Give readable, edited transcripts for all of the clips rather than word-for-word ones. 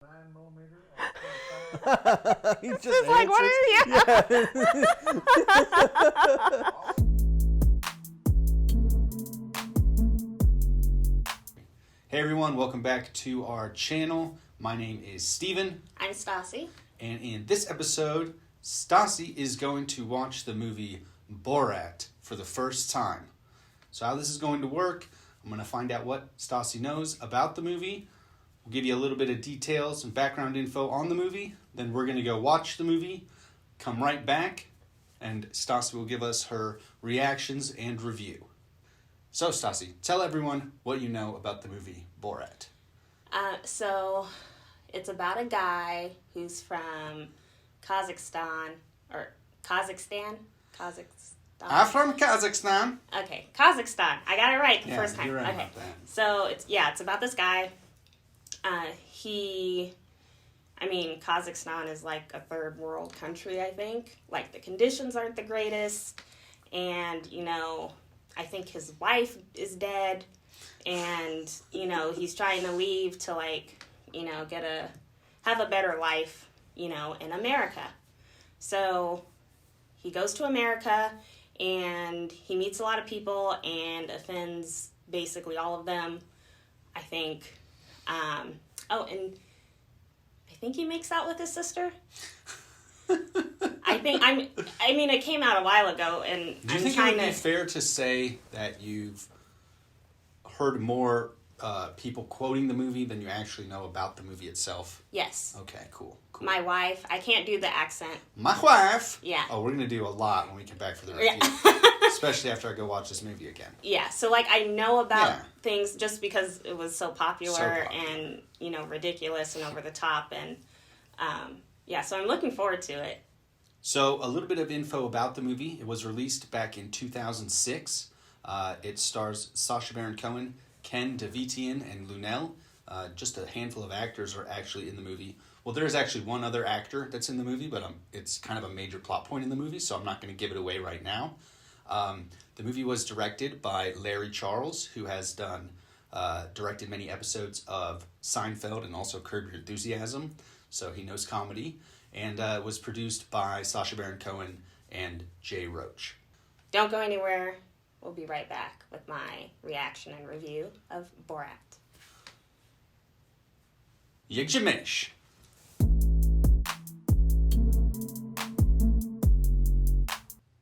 9mm. He just It's like, what are you? Hey everyone, welcome back to our channel. My name is Steven. I'm Stasi. And in this episode, Stasi is going to watch the movie Borat for the first time. So how this is going to work, I'm going to find out what Stasi knows about the movie. We'll give you a little bit of details and background info on the movie. Then we're going to go watch the movie, come right back, and Stasi will give us her reactions and review. So Stasi, tell everyone what you know about the movie Borat. So it's about a guy who's from Kazakhstan. I'm from Kazakhstan. Okay, Kazakhstan. I got it right the first time. You're right okay. about that. So it's about this guy. Kazakhstan is like a third world country, I think. Like, the conditions aren't the greatest. And, I think his wife is dead. And, he's trying to leave to, have a better life, in America. So he goes to America and he meets a lot of people and offends basically all of them, I think. And I think he makes out with his sister. It came out a while ago, and do you think it would be fair to say that you've heard more people quoting the movie than you actually know about the movie itself? Yes. Okay, cool. My wife, I can't do the accent. My wife? Yeah. Oh, we're going to do a lot when we get back for the review. Yeah. Especially after I go watch this movie again. Yeah, so I know about things just because it was so popular, and, ridiculous and over the top, and so I'm looking forward to it. So a little bit of info about the movie. It was released back in 2006. It stars Sacha Baron Cohen, Ken Davitian, and Lunel. Just a handful of actors are actually in the movie. Well, there is actually one other actor that's in the movie, but it's kind of a major plot point in the movie, so I'm not going to give it away right now. The movie was directed by Larry Charles, who has directed many episodes of Seinfeld and also Curb Your Enthusiasm, so he knows comedy, and was produced by Sacha Baron Cohen and Jay Roach. Don't go anywhere. We'll be right back with my reaction and review of Borat. Yegjemesh.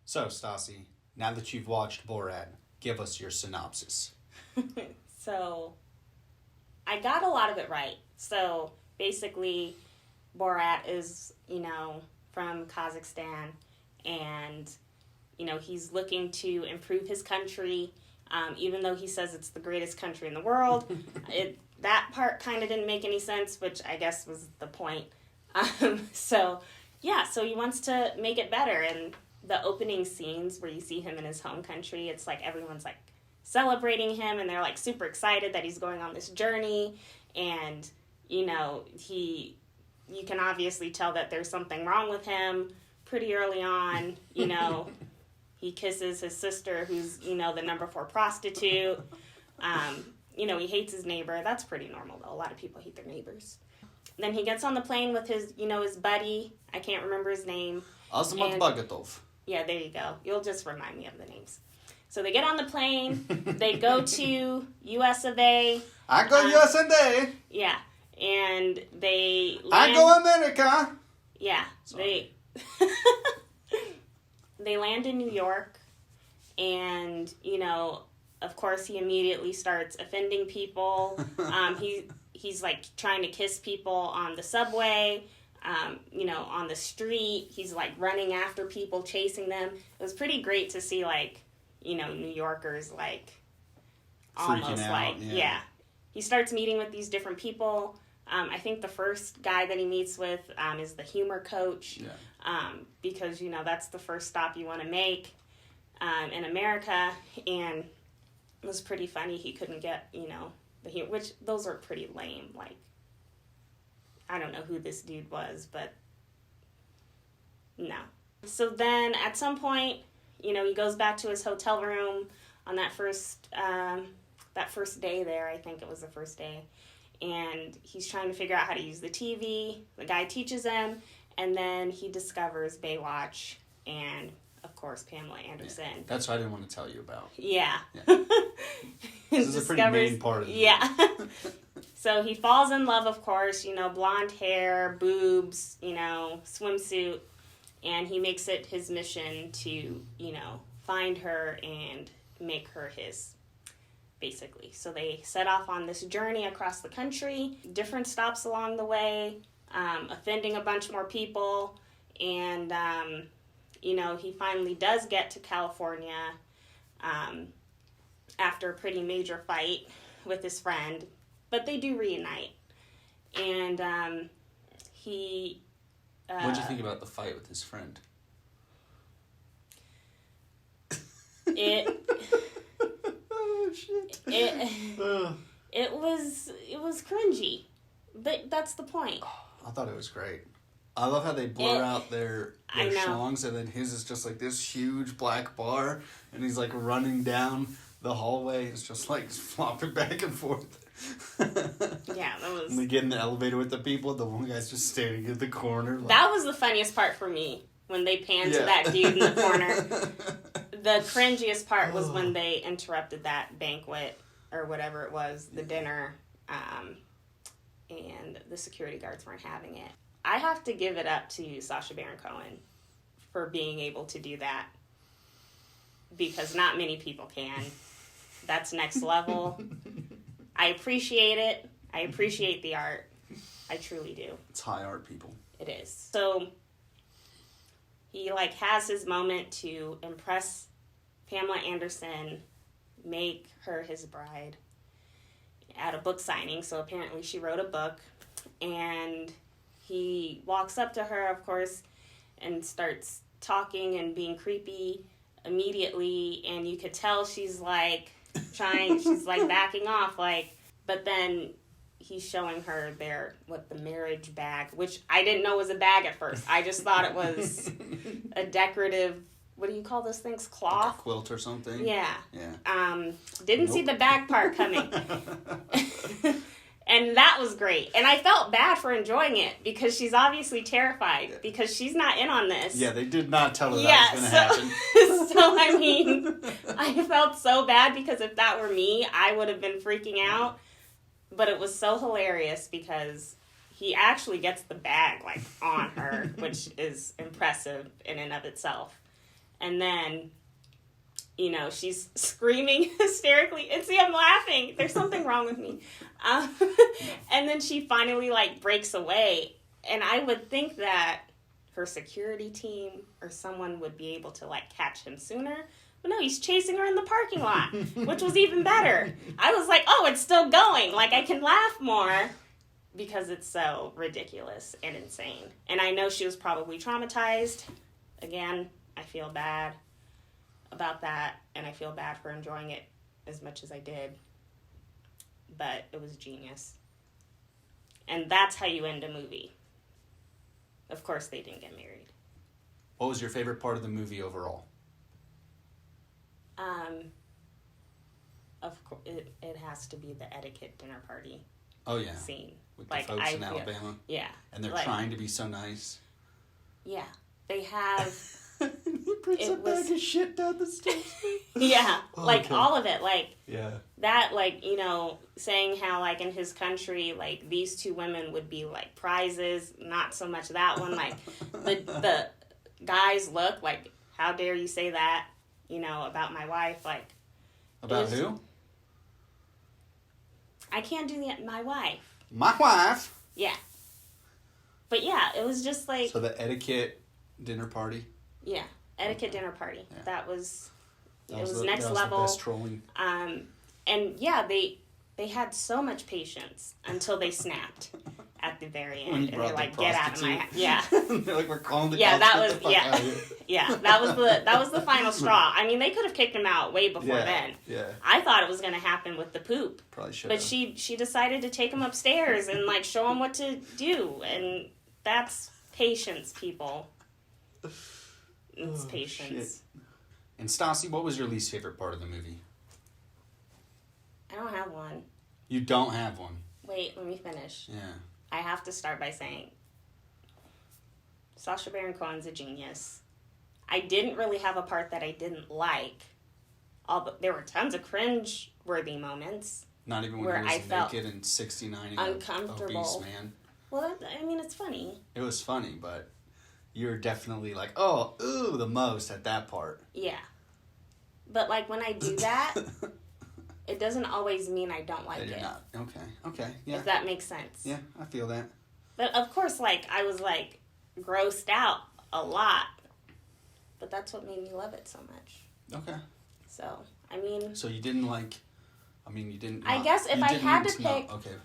So, Stasi, now that you've watched Borat, give us your synopsis. So, I got a lot of it right. So, basically, Borat is, from Kazakhstan, and, he's looking to improve his country, even though he says it's the greatest country in the world. That part kind of didn't make any sense, which I guess was the point. So he wants to make it better, and the opening scenes where you see him in his home country, it's like everyone's like celebrating him, and they're like super excited that he's going on this journey, and you can obviously tell that there's something wrong with him pretty early on. He kisses his sister, who's the number 4 prostitute. He hates his neighbor. That's pretty normal, though. A lot of people hate their neighbors. Then he gets on the plane with his buddy. I can't remember his name. Azamat Bagatov. Yeah, there you go. You'll just remind me of the names. So they get on the plane. They go to US of A. I go US of A. Yeah. And they land. I go America. Yeah. Sorry. They land in New York. And, of course, he immediately starts offending people. He's like trying to kiss people on the subway, on the street. He's like running after people, chasing them. It was pretty great to see New Yorkers almost yeah. He starts meeting with these different people. I think the first guy that he meets with is the humor coach, because that's the first stop you want to make in America, and it was pretty funny. He couldn't get, the humor, which those are pretty lame. Like, I don't know who this dude was, but no. So then at some point, he goes back to his hotel room on that first day there. I think it was the first day. and he's trying to figure out how to use the TV. The guy teaches him, and then he discovers Baywatch and, of course, Pamela Anderson. Yeah. That's what I didn't want to tell you about. Yeah. This is a pretty main part of it. Yeah. So he falls in love, of course, blonde hair, boobs, swimsuit, and he makes it his mission to, find her and make her his, basically. So they set off on this journey across the country, different stops along the way, offending a bunch more people, and, he finally does get to California after a pretty major fight with his friend, but they do reunite. And he... What'd you think about the fight with his friend? Oh, shit. It was cringy, but that's the point. I thought it was great. I love how they blur out their songs, and then his is just like this huge black bar, and he's like running down the hallway. It's just like flopping back and forth. Yeah, that was... And they get in the elevator with the people, the one guy's just standing in the corner. Like... That was the funniest part for me, when they panned to that dude in the corner. The cringiest part was when they interrupted that banquet, or whatever it was, the dinner, and the security guards weren't having it. I have to give it up to Sacha Baron Cohen for being able to do that, because not many people can. That's next level. I appreciate it. I appreciate the art. I truly do. It's high art, people. It is. So he has his moment to impress Pamela Anderson, make her his bride at a book signing. So apparently she wrote a book, and he walks up to her, of course, and starts talking and being creepy immediately, and you could tell she's she's backing off, but then he's showing her the marriage bag, which I didn't know was a bag at first. I just thought it was a decorative, what do you call those things? Cloth? Like a quilt or something? Yeah. Yeah. Didn't see the bag part coming. And that was great. And I felt bad for enjoying it, because she's obviously terrified, because she's not in on this. Yeah, they did not tell her that was going to happen. So, I mean, I felt so bad, because if that were me, I would have been freaking out. But it was so hilarious, because he actually gets the bag, on her, which is impressive in and of itself. And then... she's screaming hysterically. And see, I'm laughing. There's something wrong with me. And then she finally, breaks away. And I would think that her security team or someone would be able to, catch him sooner. But no, he's chasing her in the parking lot, which was even better. I was like, oh, it's still going. I can laugh more, because it's so ridiculous and insane. And I know she was probably traumatized. Again, I feel bad about that, and I feel bad for enjoying it as much as I did, but it was genius. And that's how you end a movie. Of course they didn't get married. What was your favorite part of the movie overall? Of course, it has to be the etiquette dinner party. Oh yeah, scene with the folks in Alabama. Yeah, and they're trying to be so nice. Yeah, they have. He brings a bag of shit down the stairs. Yeah, all of it, yeah, that, saying how, in his country, these two women would be, prizes, not so much that one, the guys look, how dare you say that, about my wife, About who? I can't do my wife. My wife? Yeah. But, yeah, it was just, So the etiquette dinner party? Yeah, etiquette dinner party. Yeah. That was next level. That was the best trolling. And yeah, they had so much patience until they snapped at the very end, and they're get out of my yeah. They're we're calling the yeah, cops. That was the final straw. I mean, they could have kicked him out way before then. Yeah. I thought it was going to happen with the poop. Probably should. But she decided to take him upstairs and show him what to do, and that's patience, people. It's patience. Shit. And Stasi, what was your least favorite part of the movie? I don't have one. You don't have one? Wait, let me finish. Yeah. I have to start by saying Sacha Baron Cohen's a genius. I didn't really have a part that I didn't like. There were tons of cringe-worthy moments. Not even when where he I was felt naked and 69 uncomfortable. obese man. Well, I mean, it's funny. It was funny, but you're definitely like, oh, ooh, the most at that part. Yeah. But, like, when I do that, it doesn't always mean I don't like That you're it. not. Okay, yeah. If that makes sense. Yeah, I feel that. But, of course, like, I was, like, grossed out a lot. But that's what made me love it so much. Okay. So, I mean... So you didn't like... you didn't... I guess if I had to know. pick... Okay.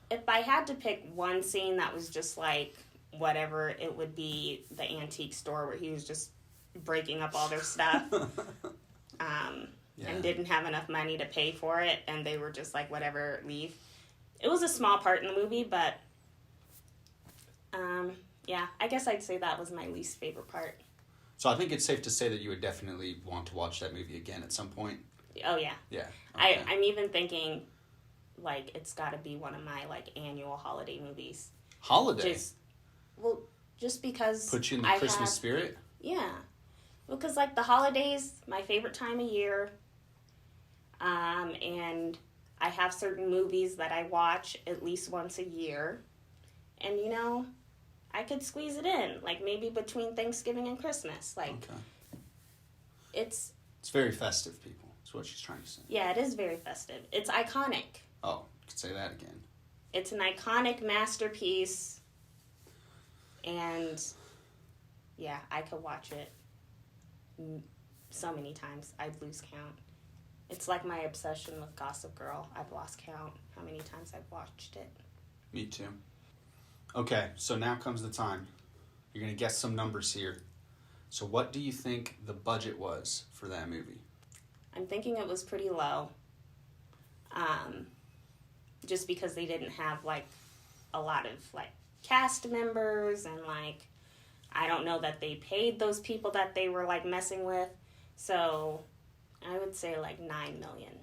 If I had to pick one scene that was just, like, whatever, it would be the antique store where he was just breaking up all their stuff. And didn't have enough money to pay for it, and they were just like, whatever, leave. It was a small part in the movie, but yeah, I guess I'd say that was my least favorite part. So I think it's safe to say that you would definitely want to watch that movie again at some point. Oh, yeah. Yeah. Okay. I'm even thinking, like, it's got to be one of my, like, annual holiday movies. Holiday? Just because Put you in the Christmas spirit? Yeah. Because, like, the holidays, my favorite time of year, and I have certain movies that I watch at least once a year, and, you know, I could squeeze it in, like, maybe between Thanksgiving and Christmas. Like, okay. It's very festive, people. That's what she's trying to say. Yeah, it is very festive. It's iconic. Oh, you could say that again. It's an iconic masterpiece, and, yeah, I could watch it so many times. I'd lose count. It's like my obsession with Gossip Girl. I've lost count how many times I've watched it. Me too. Okay, so now comes the time. You're going to guess some numbers here. So what do you think the budget was for that movie? I'm thinking it was pretty low. Just because they didn't have, like, a lot of, like, cast members, and, like, I don't know that they paid those people that they were, like, messing with. So I would say, like, $9 million.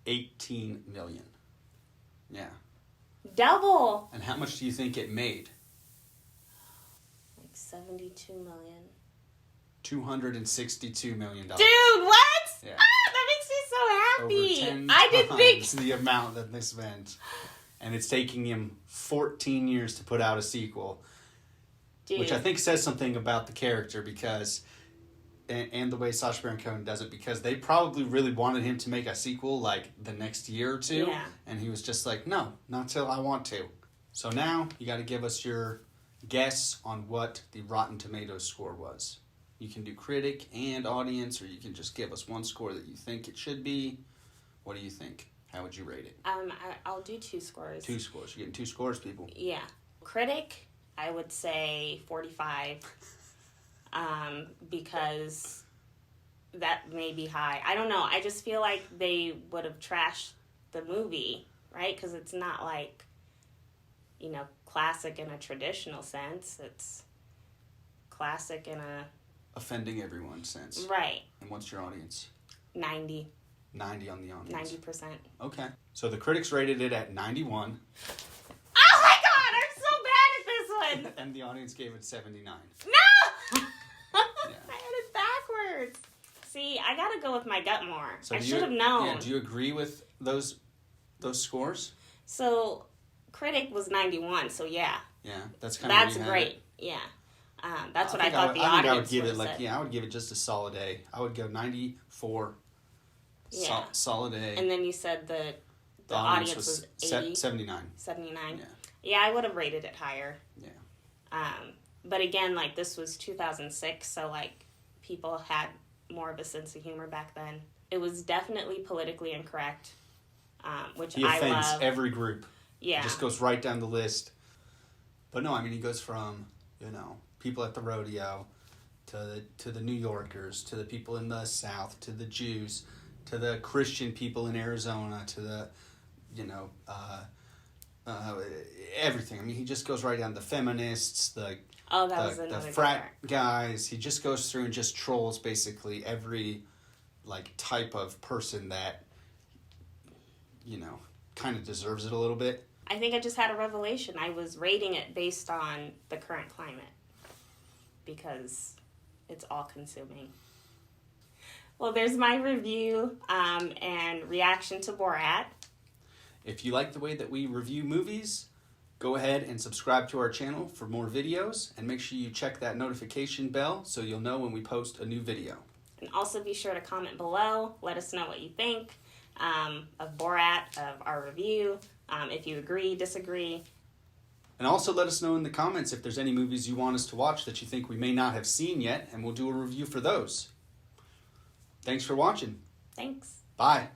18 million. Yeah. Double! And how much do you think it made? Like 72 million. $262 million. Dude, what? Yeah. Ah, that makes me so happy. Over 10 I didn't think times the amount that they spent. And it's taking him 14 years to put out a sequel. Dude. Which I think says something about the character, because... And the way Sacha Baron Cohen does it, because they probably really wanted him to make a sequel, like, the next year or two. Yeah. And he was just like, no, not till I want to. So now, you got to give us your guess on what the Rotten Tomatoes score was. You can do critic and audience, or you can just give us one score that you think it should be. What do you think? How would you rate it? I'll do 2 scores. 2 scores. You're getting 2 scores, people. Yeah. Critic, I would say 45. Because that may be high. I don't know. I just feel like they would have trashed the movie, right? Because it's not like, you know, classic in a traditional sense. It's classic in a... Offending everyone sense. Right. And what's your audience? 90. 90 on the audience. 90%. Okay. So the critics rated it at 91. Oh my god, I'm so bad at this one! And the audience gave it 79. No! Yeah. I had it backwards. See, I gotta go with my gut more. So I should have known. Yeah, do you agree with those scores? So, critic was 91, so yeah. Yeah, that's kind of That's great. Yeah. That's what I thought the I think audience I would give it, like, said. yeah, I would give it just a solid A. I would go 94. Yeah. Solid A. And then you said the audience was 80? 79. 79. Yeah. Yeah, I would have rated it higher. Yeah. But again, like, this was 2006, so, like, people had more of a sense of humor back then. It was definitely politically incorrect, which He I offends love. every group. Yeah. He just goes right down the list. But no, I mean, he goes from, you know, people at the rodeo to the New Yorkers, to the people in the South, to the Jews, to the Christian people in Arizona, to the, you know, everything. I mean, he just goes right down the feminists, the frat guys. He just goes through and just trolls basically every, like, type of person that, you know, kind of deserves it a little bit. I think I just had a revelation. I was rating it based on the current climate because it's all-consuming. Well, there's my review and reaction to Borat. If you like the way that we review movies, go ahead and subscribe to our channel for more videos, and make sure you check that notification bell so you'll know when we post a new video. And also be sure to comment below. Let us know what you think of Borat, of our review, if you agree, disagree. And also let us know in the comments if there's any movies you want us to watch that you think we may not have seen yet, and we'll do a review for those. Thanks for watching. Thanks. Bye.